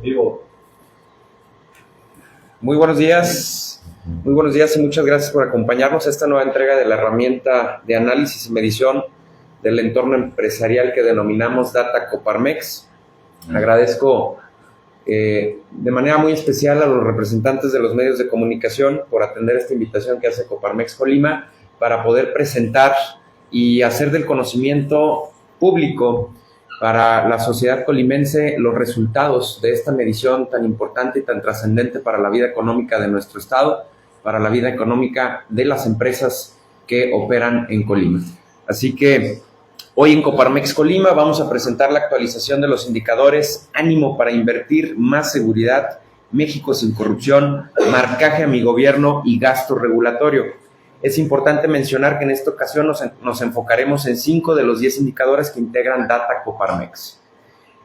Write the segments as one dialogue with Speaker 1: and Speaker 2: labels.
Speaker 1: Vivo. Muy buenos días y muchas gracias por acompañarnos a esta nueva entrega de la herramienta de análisis y medición del entorno empresarial que denominamos Data Coparmex. Agradezco de manera muy especial a los representantes de los medios de comunicación por atender esta invitación que hace Coparmex Colima para poder presentar y hacer del conocimiento público para la sociedad colimense los resultados de esta medición tan importante y tan trascendente para la vida económica de nuestro estado, para la vida económica de las empresas que operan en Colima. Así que hoy en Coparmex Colima vamos a presentar la actualización de los indicadores Ánimo para Invertir, Más Seguridad, México sin Corrupción, Marcaje a mi Gobierno y Gasto Regulatorio. Es importante mencionar que en esta ocasión nos enfocaremos en 5 de los 10 indicadores que integran Data Coparmex.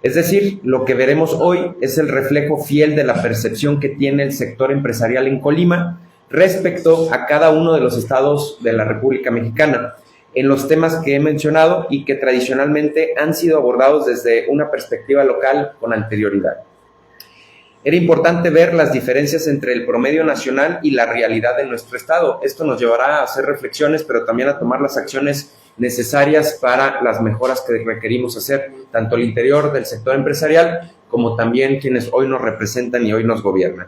Speaker 1: Es decir, lo que veremos hoy es el reflejo fiel de la percepción que tiene el sector empresarial en Colima respecto a cada uno de los estados de la República Mexicana, en los temas que he mencionado y que tradicionalmente han sido abordados desde una perspectiva local con anterioridad. Era importante ver las diferencias entre el promedio nacional y la realidad de nuestro estado. Esto nos llevará a hacer reflexiones, pero también a tomar las acciones necesarias para las mejoras que requerimos hacer, tanto al interior del sector empresarial como también quienes hoy nos representan y hoy nos gobiernan.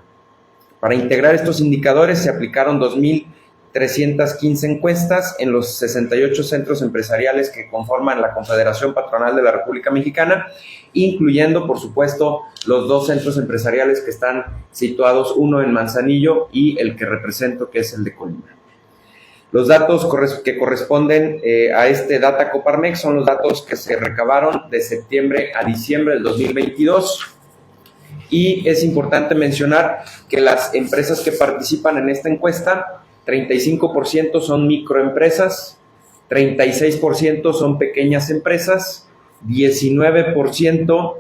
Speaker 1: Para integrar estos indicadores se aplicaron 2.315 encuestas en los 68 centros empresariales que conforman la Confederación Patronal de la República Mexicana, incluyendo, por supuesto, los 2 centros empresariales que están situados, uno en Manzanillo y el que represento, que es el de Colima. Los datos que corresponden a este Data Coparmex son los datos que se recabaron de septiembre a diciembre del 2022. Y es importante mencionar que las empresas que participan en esta encuesta, 35% son microempresas, 36% son pequeñas empresas, 19%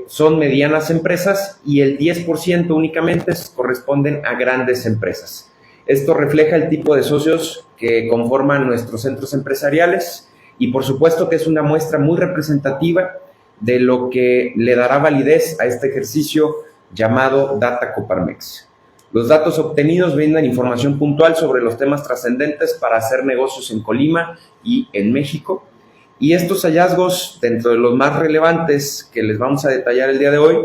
Speaker 1: son medianas empresas y el 10% únicamente corresponden a grandes empresas. Esto refleja el tipo de socios que conforman nuestros centros empresariales y por supuesto que es una muestra muy representativa de lo que le dará validez a este ejercicio llamado Data Coparmex. Los datos obtenidos brindan información puntual sobre los temas trascendentes para hacer negocios en Colima y en México. Y estos hallazgos, dentro de los más relevantes que les vamos a detallar el día de hoy,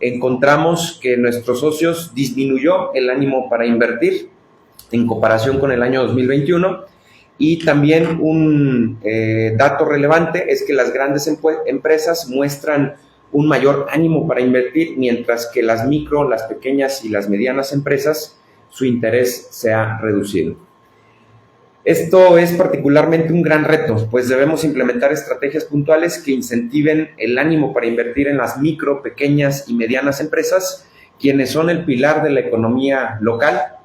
Speaker 1: encontramos que nuestros socios disminuyó el ánimo para invertir en comparación con el año 2021. Y también un dato relevante es que las grandes empresas muestran un mayor ánimo para invertir, mientras que las micro, las pequeñas y las medianas empresas, su interés se ha reducido. Esto es particularmente un gran reto, pues debemos implementar estrategias puntuales que incentiven el ánimo para invertir en las micro, pequeñas y medianas empresas, quienes son el pilar de la economía local,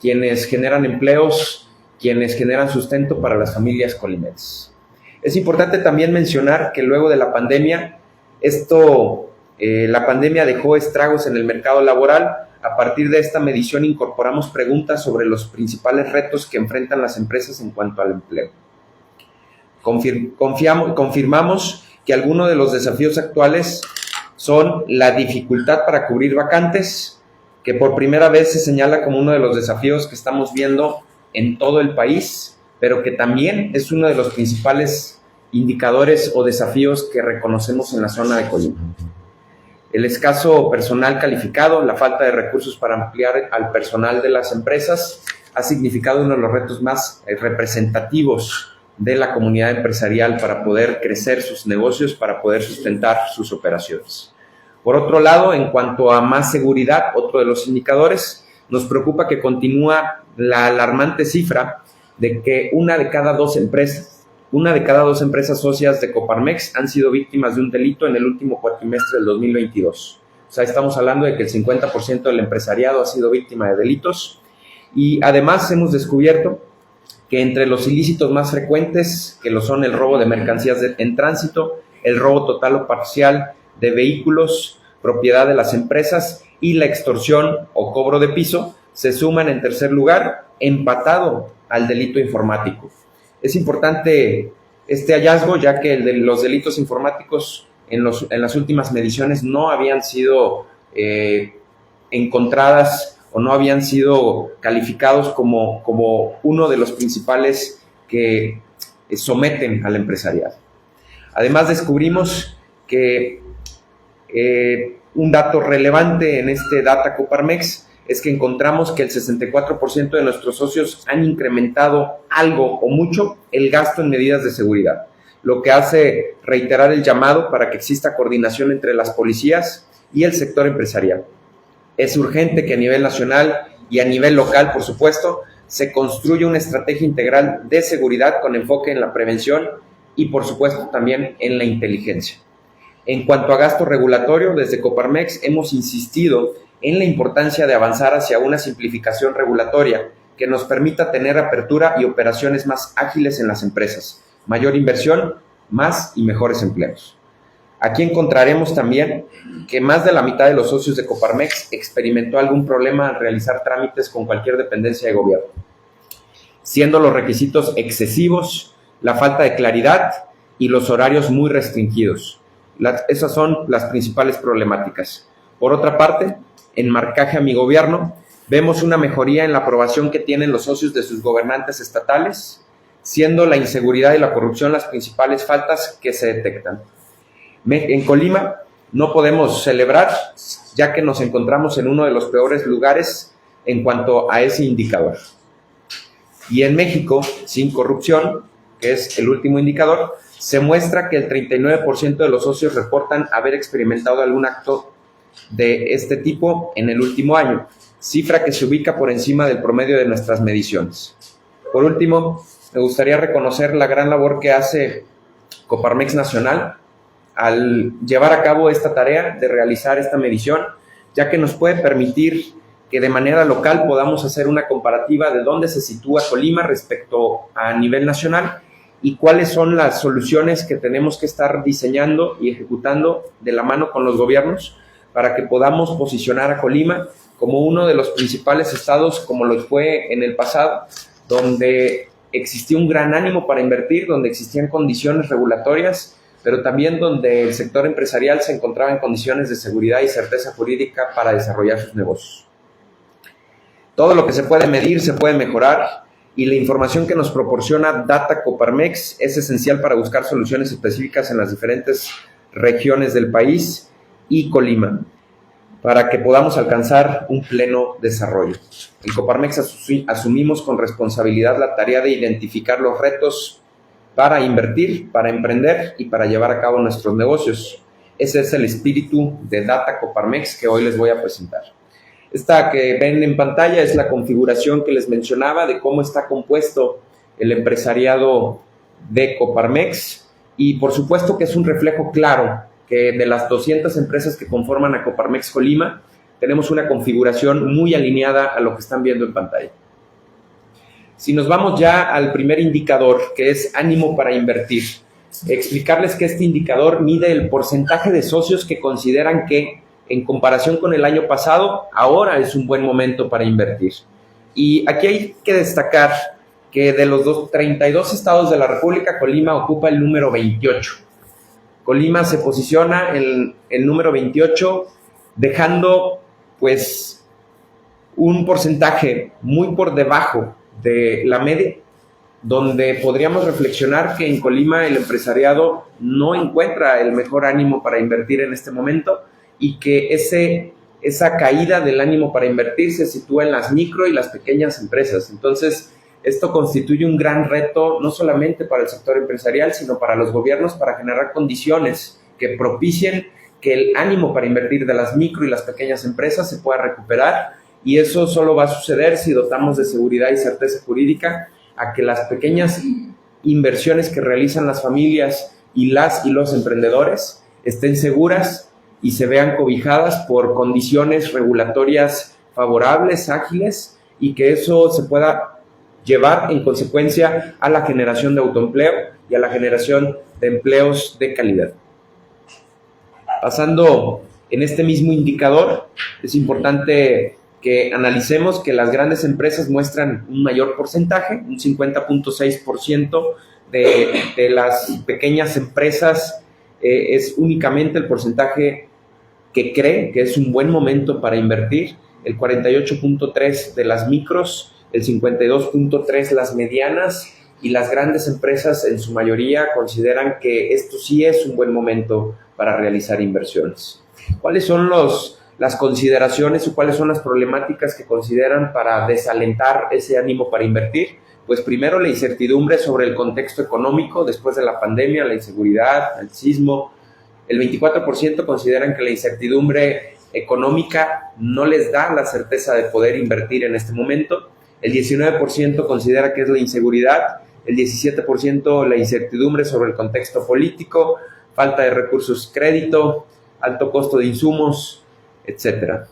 Speaker 1: quienes generan empleos, quienes generan sustento para las familias colimenses. Es importante también mencionar que luego de la pandemia, la pandemia dejó estragos en el mercado laboral. A partir de esta medición incorporamos preguntas sobre los principales retos que enfrentan las empresas en cuanto al empleo. Confirmamos que algunos de los desafíos actuales son la dificultad para cubrir vacantes, que por primera vez se señala como uno de los desafíos que estamos viendo en todo el país, pero que también es uno de los principales indicadores o desafíos que reconocemos en la zona de Colima. El escaso personal calificado, la falta de recursos para ampliar al personal de las empresas, ha significado uno de los retos más representativos de la comunidad empresarial para poder crecer sus negocios, para poder sustentar sus operaciones. Por otro lado, en cuanto a más seguridad, otro de los indicadores, nos preocupa que continúa la alarmante cifra de que una de cada dos empresas socias de Coparmex han sido víctimas de un delito en el último cuatrimestre del 2022. O sea, estamos hablando de que el 50% del empresariado ha sido víctima de delitos y además hemos descubierto que entre los ilícitos más frecuentes, que lo son el robo de mercancías en tránsito, el robo total o parcial de vehículos, propiedad de las empresas y la extorsión o cobro de piso, se suman en tercer lugar, empatado al delito informático. Es importante este hallazgo, ya que los delitos informáticos en las últimas mediciones no habían sido encontradas o no habían sido calificados como uno de los principales que someten al empresariado. Además, descubrimos que un dato relevante en este Data Coparmex es que encontramos que el 64% de nuestros socios han incrementado algo o mucho el gasto en medidas de seguridad, lo que hace reiterar el llamado para que exista coordinación entre las policías y el sector empresarial. Es urgente que a nivel nacional y a nivel local, por supuesto, se construya una estrategia integral de seguridad con enfoque en la prevención y, por supuesto, también en la inteligencia. En cuanto a gasto regulatorio, desde Coparmex hemos insistido en la importancia de avanzar hacia una simplificación regulatoria que nos permita tener apertura y operaciones más ágiles en las empresas, mayor inversión, más y mejores empleos. Aquí encontraremos también que más de la mitad de los socios de Coparmex experimentó algún problema al realizar trámites con cualquier dependencia de gobierno, siendo los requisitos excesivos, la falta de claridad y los horarios muy restringidos. Esas son las principales problemáticas. Por otra parte, en marcaje a mi gobierno, vemos una mejoría en la aprobación que tienen los socios de sus gobernantes estatales, siendo la inseguridad y la corrupción las principales faltas que se detectan. En Colima no podemos celebrar, ya que nos encontramos en uno de los peores lugares en cuanto a ese indicador. Y en México, sin corrupción, que es el último indicador, se muestra que el 39% de los socios reportan haber experimentado algún acto de este tipo en el último año, cifra que se ubica por encima del promedio de nuestras mediciones. Por último, me gustaría reconocer la gran labor que hace Coparmex Nacional al llevar a cabo esta tarea de realizar esta medición, ya que nos puede permitir que de manera local podamos hacer una comparativa de dónde se sitúa Colima respecto a nivel nacional y cuáles son las soluciones que tenemos que estar diseñando y ejecutando de la mano con los gobiernos para que podamos posicionar a Colima como uno de los principales estados, como lo fue en el pasado, donde existía un gran ánimo para invertir, donde existían condiciones regulatorias, pero también donde el sector empresarial se encontraba en condiciones de seguridad y certeza jurídica para desarrollar sus negocios. Todo lo que se puede medir se puede mejorar y la información que nos proporciona Data Coparmex es esencial para buscar soluciones específicas en las diferentes regiones del país y Colima, para que podamos alcanzar un pleno desarrollo. En Coparmex asumimos con responsabilidad la tarea de identificar los retos para invertir, para emprender y para llevar a cabo nuestros negocios. Ese es el espíritu de Data Coparmex que hoy les voy a presentar. Esta que ven en pantalla es la configuración que les mencionaba de cómo está compuesto el empresariado de Coparmex y por supuesto que es un reflejo claro que de las 200 empresas que conforman a Coparmex Colima tenemos una configuración muy alineada a lo que están viendo en pantalla. Si nos vamos ya al primer indicador, que es ánimo para invertir, explicarles que este indicador mide el porcentaje de socios que consideran que, en comparación con el año pasado, ahora es un buen momento para invertir. Y aquí hay que destacar que de los 32 estados de la República, Colima ocupa el número 28. Colima se posiciona en el número 28, dejando pues un porcentaje muy por debajo de la media, donde podríamos reflexionar que en Colima el empresariado no encuentra el mejor ánimo para invertir en este momento y que esa caída del ánimo para invertir se sitúa en las micro y las pequeñas empresas. Entonces, esto constituye un gran reto no solamente para el sector empresarial, sino para los gobiernos para generar condiciones que propicien que el ánimo para invertir de las micro y las pequeñas empresas se pueda recuperar, y eso solo va a suceder si dotamos de seguridad y certeza jurídica a que las pequeñas inversiones que realizan las familias y los emprendedores estén seguras y se vean cobijadas por condiciones regulatorias favorables, ágiles, y que eso se pueda llevar en consecuencia a la generación de autoempleo y a la generación de empleos de calidad. Pasando en este mismo indicador, es importante que analicemos que las grandes empresas muestran un mayor porcentaje, un 50.6% de las pequeñas empresas es únicamente el porcentaje que cree que es un buen momento para invertir, el 48.3% de las micros, el 52.3% las medianas, y las grandes empresas en su mayoría consideran que esto sí es un buen momento para realizar inversiones. ¿Cuáles son las consideraciones o cuáles son las problemáticas que consideran para desalentar ese ánimo para invertir? Pues primero, la incertidumbre sobre el contexto económico después de la pandemia, la inseguridad, el sismo. El 24% consideran que la incertidumbre económica no les da la certeza de poder invertir en este momento. El 19% considera que es la inseguridad, el 17% la incertidumbre sobre el contexto político, falta de recursos, crédito, alto costo de insumos, etc.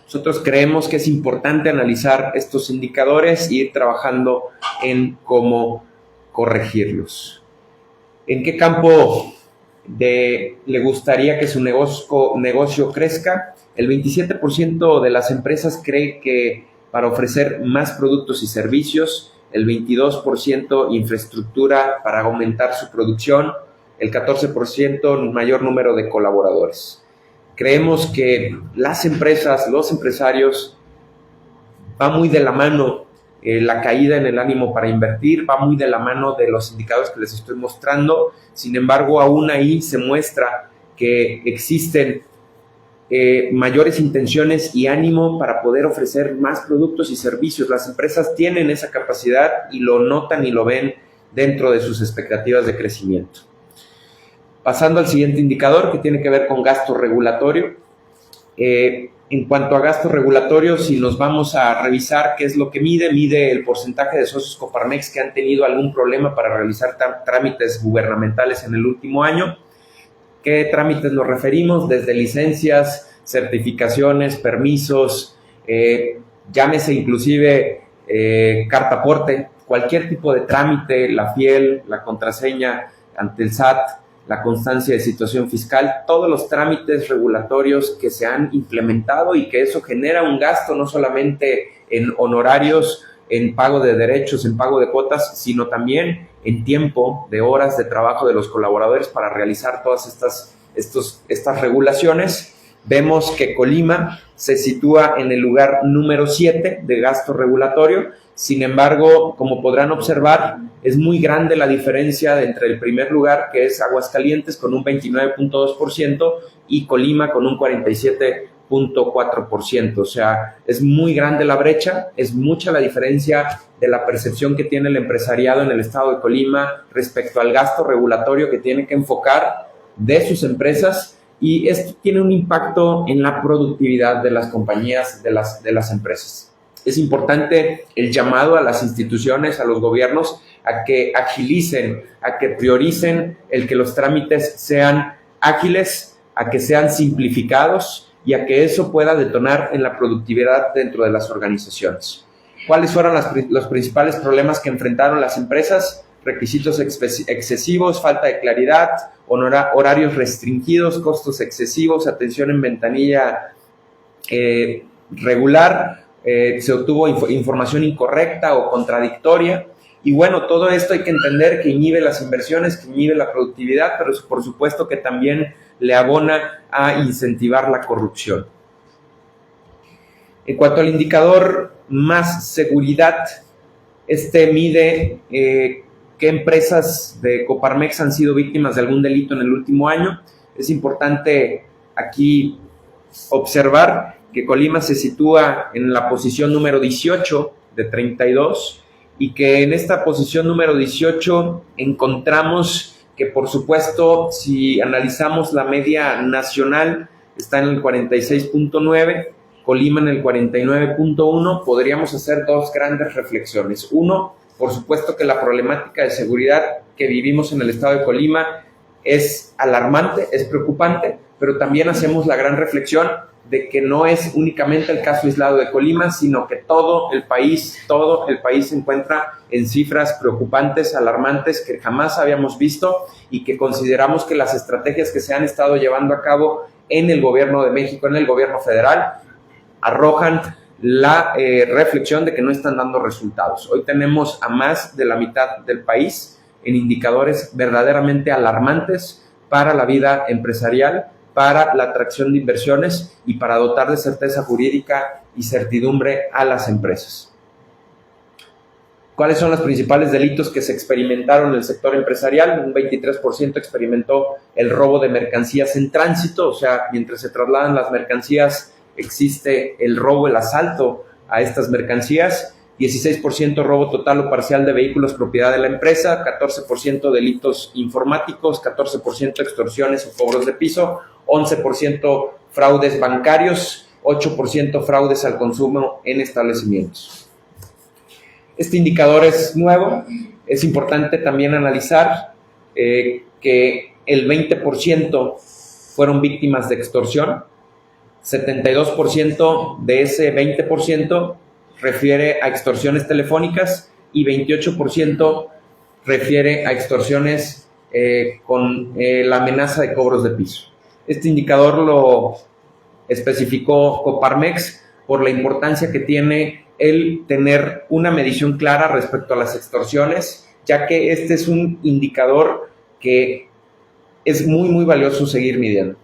Speaker 1: Nosotros creemos que es importante analizar estos indicadores e ir trabajando en cómo corregirlos. ¿En qué campo le gustaría que su negocio crezca? El 27% de las empresas cree que para ofrecer más productos y servicios, el 22% infraestructura para aumentar su producción, el 14% mayor número de colaboradores. Creemos que las empresas, los empresarios, va muy de la mano la caída en el ánimo para invertir, va muy de la mano de los indicadores que les estoy mostrando. Sin embargo, aún ahí se muestra que existen mayores intenciones y ánimo para poder ofrecer más productos y servicios. Las empresas tienen esa capacidad y lo notan y lo ven dentro de sus expectativas de crecimiento. Pasando al siguiente indicador, que tiene que ver con gasto regulatorio. En cuanto a gasto regulatorio, si nos vamos a revisar qué es lo que mide el porcentaje de socios Coparmex que han tenido algún problema para realizar trámites gubernamentales en el último año. ¿Qué trámites nos referimos? Desde licencias, certificaciones, permisos, llámese inclusive carta aporte, cualquier tipo de trámite, la FIEL, la contraseña ante el SAT, la constancia de situación fiscal, todos los trámites regulatorios que se han implementado y que eso genera un gasto no solamente en honorarios, en pago de derechos, en pago de cuotas, sino también en tiempo, de horas de trabajo de los colaboradores para realizar todas estas regulaciones. Vemos que Colima se sitúa en el lugar número 7 de gasto regulatorio. Sin embargo, como podrán observar, es muy grande la diferencia entre el primer lugar, que es Aguascalientes, con un 29.2%, y Colima con un 47.4%. O sea, es muy grande la brecha, es mucha la diferencia de la percepción que tiene el empresariado en el estado de Colima respecto al gasto regulatorio que tiene que enfocar de sus empresas, y esto tiene un impacto en la productividad de las compañías, de las empresas. Es importante el llamado a las instituciones, a los gobiernos, a que agilicen, a que prioricen el que los trámites sean ágiles, a que sean simplificados y a que eso pueda detonar en la productividad dentro de las organizaciones. ¿Cuáles fueron los principales problemas que enfrentaron las empresas? Requisitos excesivos, falta de claridad, horarios restringidos, costos excesivos, atención en ventanilla regular, se obtuvo información incorrecta o contradictoria. Y bueno, todo esto hay que entender que inhibe las inversiones, que inhibe la productividad, pero eso por supuesto que también le abona a incentivar la corrupción. En cuanto al indicador más seguridad, este mide qué empresas de Coparmex han sido víctimas de algún delito en el último año. Es importante aquí observar que Colima se sitúa en la posición número 18 de 32 y que en esta posición número 18 encontramos que, por supuesto, si analizamos la media nacional, está en el 46.9, Colima en el 49.1, podríamos hacer dos grandes reflexiones. Uno, por supuesto que la problemática de seguridad que vivimos en el estado de Colima es alarmante, es preocupante, pero también hacemos la gran reflexión de que no es únicamente el caso aislado de Colima, sino que todo el país se encuentra en cifras preocupantes, alarmantes, que jamás habíamos visto y que consideramos que las estrategias que se han estado llevando a cabo en el gobierno de México, en el gobierno federal, arrojan la reflexión de que no están dando resultados. Hoy tenemos a más de la mitad del país en indicadores verdaderamente alarmantes, para la vida empresarial, para la atracción de inversiones y para dotar de certeza jurídica y certidumbre a las empresas. ¿Cuáles son los principales delitos que se experimentaron en el sector empresarial? Un 23% experimentó el robo de mercancías en tránsito, o sea, mientras se trasladan las mercancías existe el robo, el asalto a estas mercancías. 16% robo total o parcial de vehículos propiedad de la empresa, 14% delitos informáticos, 14% extorsiones o cobros de piso, 11% fraudes bancarios, 8% fraudes al consumo en establecimientos. Este indicador es nuevo. Es importante también analizar que el 20% fueron víctimas de extorsión, 72% de ese 20% refiere a extorsiones telefónicas y 28% refiere a extorsiones con la amenaza de cobros de piso. Este indicador lo especificó Coparmex por la importancia que tiene el tener una medición clara respecto a las extorsiones, ya que este es un indicador que es muy valioso seguir midiendo.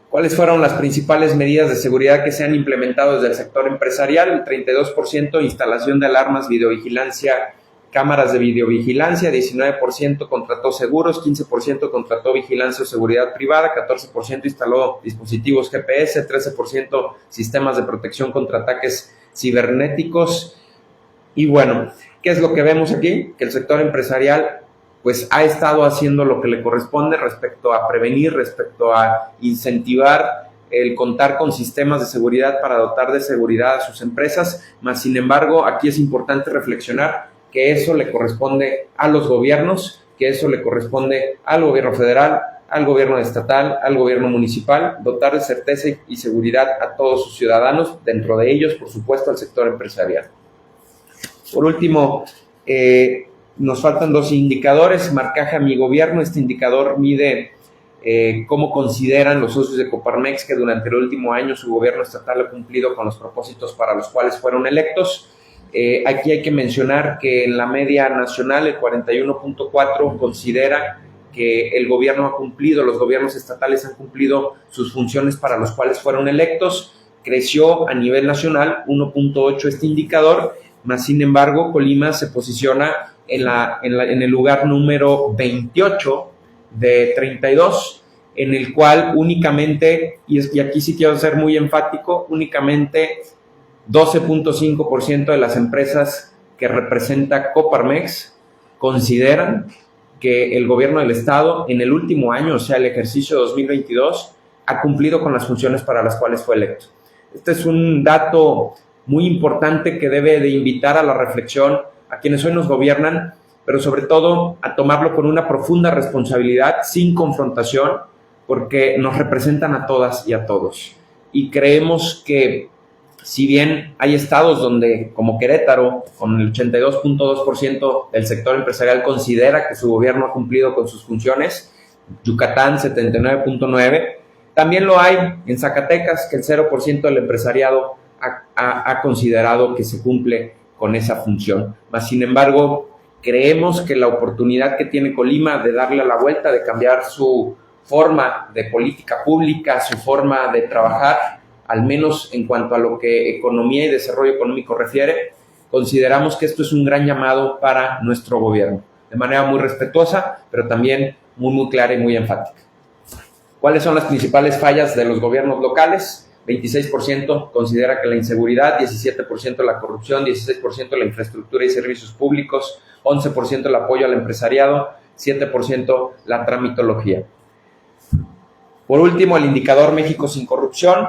Speaker 1: ¿Cuáles fueron las principales medidas de seguridad que se han implementado desde el sector empresarial? El 32% instalación de alarmas, videovigilancia, cámaras de videovigilancia, 19% contrató seguros, 15% contrató vigilancia o seguridad privada, 14% instaló dispositivos GPS, 13% sistemas de protección contra ataques cibernéticos. Y bueno, ¿qué es lo que vemos aquí? Que el sector empresarial pues ha estado haciendo lo que le corresponde respecto a prevenir, respecto a incentivar el contar con sistemas de seguridad para dotar de seguridad a sus empresas, mas sin embargo aquí es importante reflexionar que eso le corresponde a los gobiernos, que eso le corresponde al gobierno federal, al gobierno estatal, al gobierno municipal, dotar de certeza y seguridad a todos sus ciudadanos, dentro de ellos, por supuesto, al sector empresarial. Por último, nos faltan dos indicadores. Marcaje a mi gobierno. Este indicador mide cómo consideran los socios de Coparmex que durante el último año su gobierno estatal ha cumplido con los propósitos para los cuales fueron electos. Aquí hay que mencionar que en la media nacional el 41.4 considera que el gobierno ha cumplido, los gobiernos estatales han cumplido sus funciones para los cuales fueron electos. Creció a nivel nacional 1.8 este indicador, mas sin embargo Colima se posiciona en el lugar número 28 de 32, en el cual únicamente, y aquí sí quiero ser muy enfático, únicamente 12.5% de las empresas que representa Coparmex consideran que el gobierno del estado en el último año, o sea, el ejercicio 2022, ha cumplido con las funciones para las cuales fue electo. Este es un dato muy importante que debe de invitar a la reflexión a quienes hoy nos gobiernan, pero sobre todo a tomarlo con una profunda responsabilidad, sin confrontación, porque nos representan a todas y a todos. Y creemos que si bien hay estados donde, como Querétaro, con el 82.2% del sector empresarial considera que su gobierno ha cumplido con sus funciones, Yucatán 79.9%, también lo hay en Zacatecas, que el 0% del empresariado ha considerado que se cumple con esa función. Mas, sin embargo, creemos que la oportunidad que tiene Colima de darle a la vuelta, de cambiar su forma de política pública, su forma de trabajar, al menos en cuanto a lo que economía y desarrollo económico refiere, consideramos que esto es un gran llamado para nuestro gobierno, de manera muy respetuosa, pero también muy clara y muy enfática. ¿Cuáles son las principales fallas de los gobiernos locales? 26% considera que la inseguridad, 17% la corrupción, 16% la infraestructura y servicios públicos, 11% el apoyo al empresariado, 7% la tramitología. Por último, el indicador México sin corrupción.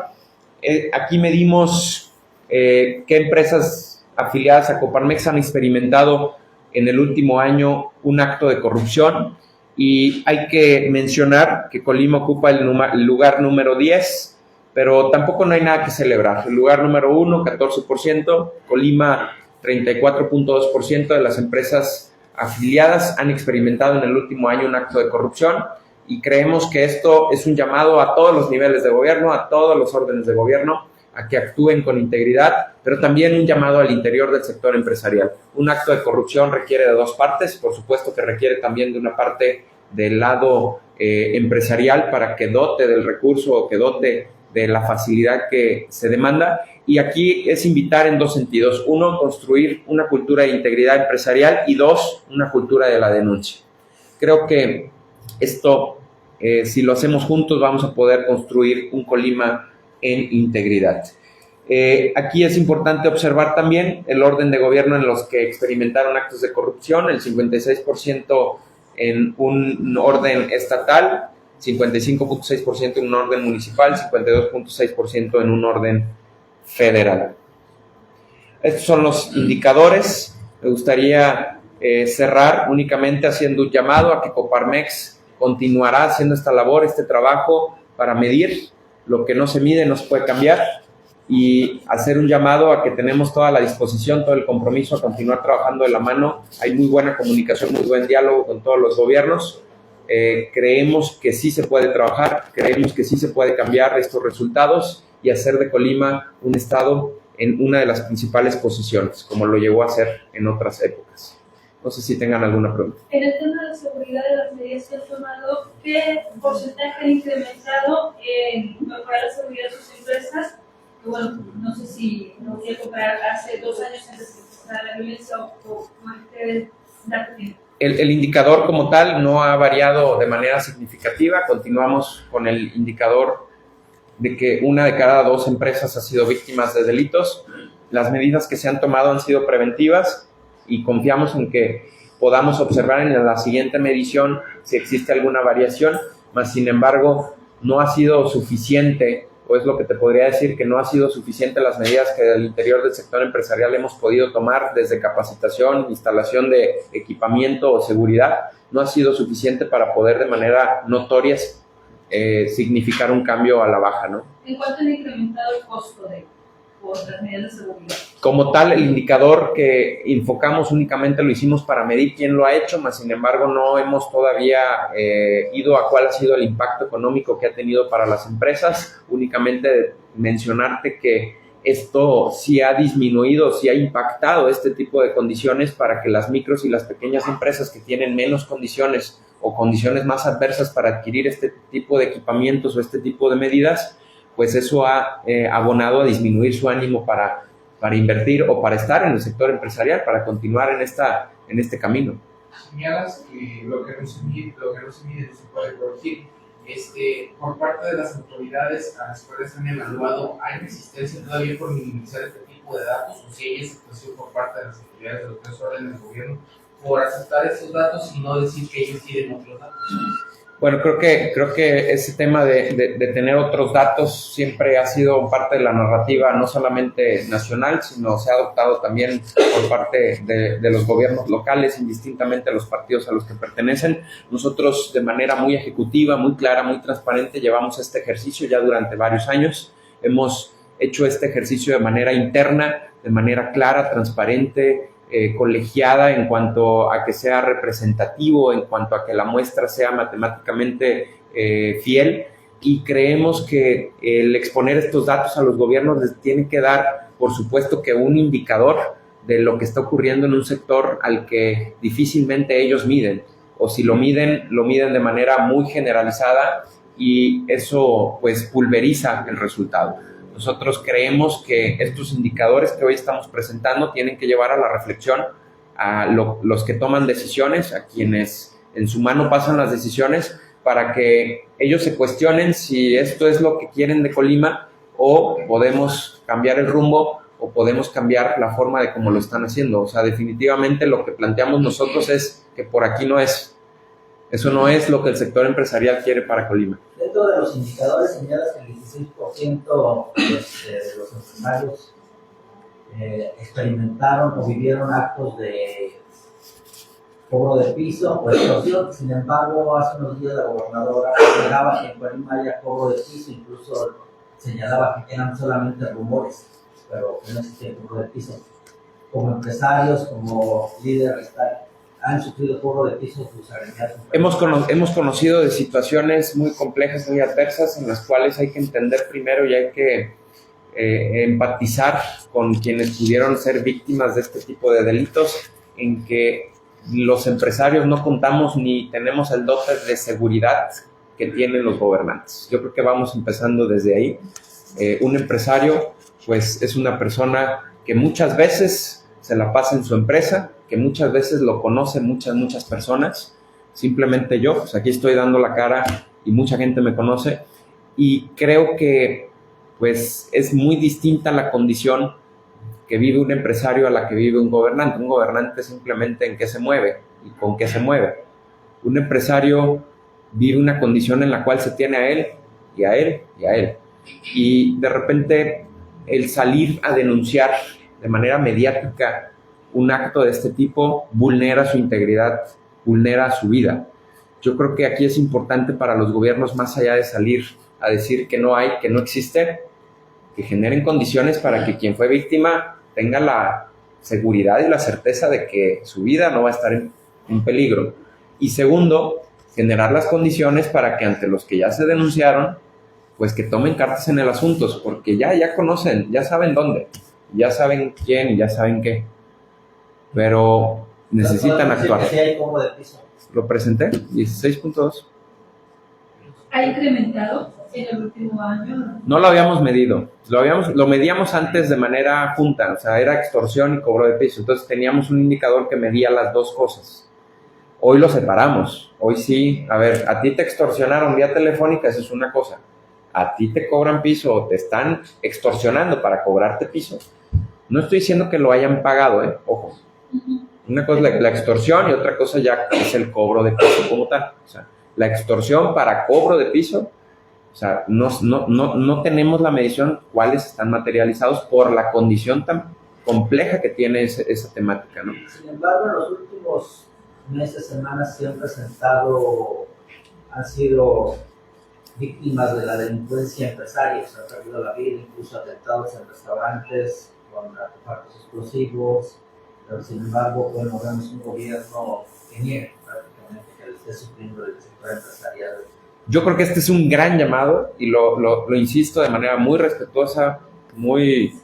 Speaker 1: Aquí medimos qué empresas afiliadas a Coparmex han experimentado en el último año un acto de corrupción, y hay que mencionar que Colima ocupa el lugar número 10, pero tampoco no hay nada que celebrar. El lugar número 1, 14%, Colima 34.2% de las empresas afiliadas han experimentado en el último año un acto de corrupción, y creemos que esto es un llamado a todos los niveles de gobierno, a todos los órdenes de gobierno, a que actúen con integridad, pero también un llamado al interior del sector empresarial. Un acto de corrupción requiere de dos partes, por supuesto que requiere también de una parte del lado empresarial para que dote del recurso o que dote de la facilidad que se demanda. Y aquí es invitar en dos sentidos. Uno, construir una cultura de integridad empresarial y dos, una cultura de la denuncia. Creo que esto, si lo hacemos juntos, vamos a poder construir un Colima en integridad. Aquí es importante observar también el orden de gobierno en los que experimentaron actos de corrupción, el 56% en un orden estatal, 55.6% en un orden municipal, 52.6% en un orden federal. Estos son los indicadores. Me gustaría cerrar únicamente haciendo un llamado a que Coparmex continuará haciendo esta labor, este trabajo para medir. Lo que no se mide no se puede cambiar, y hacer un llamado a que tenemos toda la disposición, todo el compromiso a continuar trabajando de la mano. Hay muy buena comunicación, muy buen diálogo con todos los gobiernos. Creemos que sí se puede trabajar, creemos que sí se puede cambiar estos resultados y hacer de Colima un estado en una de las principales posiciones, como lo llegó a ser en otras épocas. No sé si tengan alguna pregunta.
Speaker 2: En el tema de la seguridad de las medidas que han tomado, ¿qué porcentaje han incrementado en mejorar la seguridad de sus empresas? Bueno, no sé si lo voy a comparar hace 2 años antes de empezar la violencia o este dato tiene.
Speaker 1: El indicador como tal no ha variado de manera significativa. Continuamos con el indicador de que 1 de cada 2 empresas ha sido víctimas de delitos. Las medidas que se han tomado han sido preventivas y confiamos en que podamos observar en la siguiente medición si existe alguna variación, mas sin embargo no ha sido suficiente, o es lo que te podría decir, que no ha sido suficiente las medidas que al interior del sector empresarial hemos podido tomar desde capacitación, instalación de equipamiento o seguridad. No ha sido suficiente para poder de manera notoria significar un cambio a la baja, ¿no?
Speaker 2: ¿En cuánto han incrementado el costo por las medidas de seguridad?
Speaker 1: Como tal, el indicador que enfocamos únicamente lo hicimos para medir quién lo ha hecho, mas sin embargo no hemos todavía ido a cuál ha sido el impacto económico que ha tenido para las empresas. Únicamente mencionarte que esto sí ha disminuido, sí ha impactado este tipo de condiciones para que las micros y las pequeñas empresas que tienen menos condiciones o condiciones más adversas para adquirir este tipo de equipamientos o este tipo de medidas, pues eso ha abonado a disminuir su ánimo para invertir o para estar en el sector empresarial, para continuar en este camino.
Speaker 3: Señalas que lo que no se mide no se puede corregir. Por parte de las autoridades a las cuales han evaluado, ¿hay resistencia todavía por minimizar este tipo de datos? ¿O si hay aceptación por parte de las autoridades de los 3 órdenes del gobierno por aceptar estos datos y no decir que ellos tienen otros datos?
Speaker 1: Bueno, creo que ese tema de tener otros datos siempre ha sido parte de la narrativa, no solamente nacional, sino se ha adoptado también por parte de los gobiernos locales, indistintamente a los partidos a los que pertenecen. Nosotros, de manera muy ejecutiva, muy clara, muy transparente, llevamos este ejercicio ya durante varios años. Hemos hecho este ejercicio de manera interna, de manera clara, transparente, colegiada, en cuanto a que sea representativo, en cuanto a que la muestra sea matemáticamente fiel, y creemos que el exponer estos datos a los gobiernos les tiene que dar, por supuesto, que un indicador de lo que está ocurriendo en un sector al que difícilmente ellos miden, o si lo miden de manera muy generalizada, y eso pues pulveriza el resultado. Nosotros creemos que estos indicadores que hoy estamos presentando tienen que llevar a la reflexión a los que toman decisiones, a quienes en su mano pasan las decisiones, para que ellos se cuestionen si esto es lo que quieren de Colima, o podemos cambiar el rumbo, o podemos cambiar la forma de cómo lo están haciendo. O sea, definitivamente lo que planteamos nosotros es que por aquí no es. Eso no es lo que el sector empresarial quiere para Colima.
Speaker 4: Dentro de los indicadores señalas que el 16% de los empresarios experimentaron o vivieron actos de cobro de piso o extorsión. Sin embargo, hace unos días la gobernadora señalaba que en Colima haya cobro de piso, incluso señalaba que eran solamente rumores, pero que no existe cobro de piso. Como empresarios, como líderes, ¿han sufrido cobro de piso sus agremiados?
Speaker 1: Hemos conocido de situaciones muy complejas, muy adversas, en las cuales hay que entender primero y hay que empatizar con quienes pudieron ser víctimas de este tipo de delitos, en que los empresarios no contamos ni tenemos el dote de seguridad que tienen los gobernantes. Yo creo que vamos empezando desde ahí. Un empresario, pues, es una persona que muchas veces se la pasa en su empresa, que muchas veces lo conocen muchas personas. Simplemente yo, pues aquí estoy dando la cara y mucha gente me conoce, y creo que pues es muy distinta la condición que vive un empresario a la que vive un gobernante. Un gobernante simplemente en qué se mueve y con qué se mueve. Un empresario vive una condición en la cual se tiene a él y a él y a él. Y de repente el salir a denunciar de manera mediática un acto de este tipo vulnera su integridad, vulnera su vida. Yo creo que aquí es importante para los gobiernos, más allá de salir a decir que no hay, que no existe, que generen condiciones para que quien fue víctima tenga la seguridad y la certeza de que su vida no va a estar en peligro. Y segundo, generar las condiciones para que ante los que ya se denunciaron, pues que tomen cartas en el asunto, porque ya conocen, ya saben dónde, ya saben quién y ya saben qué, pero necesitan actuar.
Speaker 4: Sí hay cobro de piso.
Speaker 1: Lo presenté, 16.2.
Speaker 2: ¿Ha incrementado en el último año?
Speaker 1: No lo habíamos medido, lo medíamos antes de manera junta, o sea, era extorsión y cobro de piso, entonces teníamos un indicador que medía las dos cosas. Hoy lo separamos, hoy sí, a ver, a ti te extorsionaron vía telefónica, eso es una cosa, a ti te cobran piso o te están extorsionando para cobrarte piso. No estoy diciendo que lo hayan pagado, ojo. Una cosa es la extorsión y otra cosa ya es el cobro de piso como tal. O sea, la extorsión para cobro de piso, o sea, no tenemos la medición cuáles están materializados por la condición tan compleja que tiene esa temática, ¿no?
Speaker 4: Sin embargo, en los últimos meses, semanas se han sido víctimas de la delincuencia empresaria, se han perdido la vida, incluso atentados en restaurantes con artefactos explosivos, pero sin embargo, bueno, vemos un gobierno que niega prácticamente que le esté sufriendo el sector empresarial.
Speaker 1: Yo creo que este es un gran llamado y lo insisto de manera muy respetuosa, muy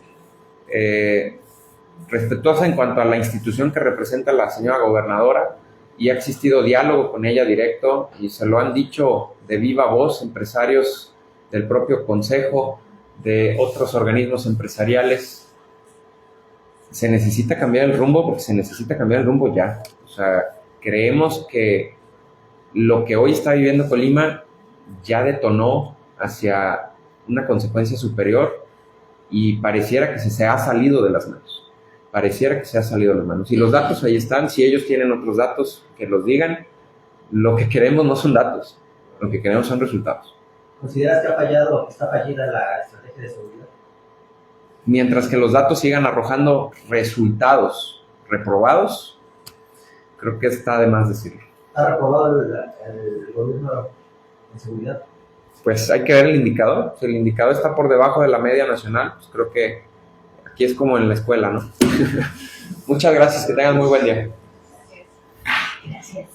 Speaker 1: respetuosa en cuanto a la institución que representa la señora gobernadora, y ha existido diálogo con ella directo y se lo han dicho de viva voz empresarios del propio consejo, de otros organismos empresariales. Se necesita cambiar el rumbo porque se necesita cambiar el rumbo ya. O sea, creemos que lo que hoy está viviendo Colima ya detonó hacia una consecuencia superior y pareciera que se ha salido de las manos. Pareciera que se ha salido de las manos. Y los datos ahí están. Si ellos tienen otros datos, que los digan. Lo que queremos no son datos. Lo que queremos son resultados.
Speaker 4: ¿Consideras que está fallida la estrategia de seguridad?
Speaker 1: Mientras que los datos sigan arrojando resultados reprobados, creo que está de más decirlo.
Speaker 4: ¿Ha reprobado el gobierno en seguridad?
Speaker 1: Pues hay que ver el indicador. Si el indicador está por debajo de la media nacional, pues creo que aquí es como en la escuela, ¿no? Muchas gracias, que tengan muy buen día.
Speaker 2: Gracias.